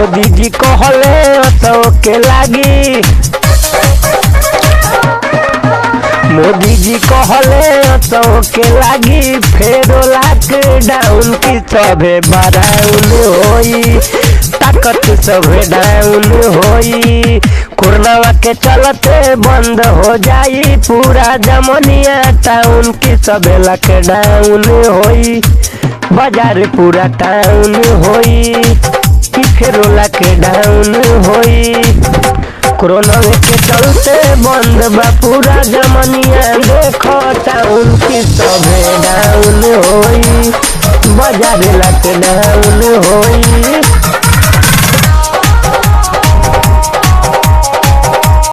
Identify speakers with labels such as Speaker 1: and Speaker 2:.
Speaker 1: मोदी जी कहले तो के लागी, मोदी जी कहले तो के लागी, फेरो लॉकडाउन की सभे बराउन होई, ताकत सभे डाउन होई। कोरोना के चलते बंद हो जाई पूरा जमनिया टाउन की सभे लॉकडाउन होई, बाजार पूरा टाउन होई, फेरो लॉकडाउन होई। कोरोना के चलते बंद बा पूरा जमनिया, देखो टाउन की सभे डाउन होई, बाजार लॉकडाउन होई।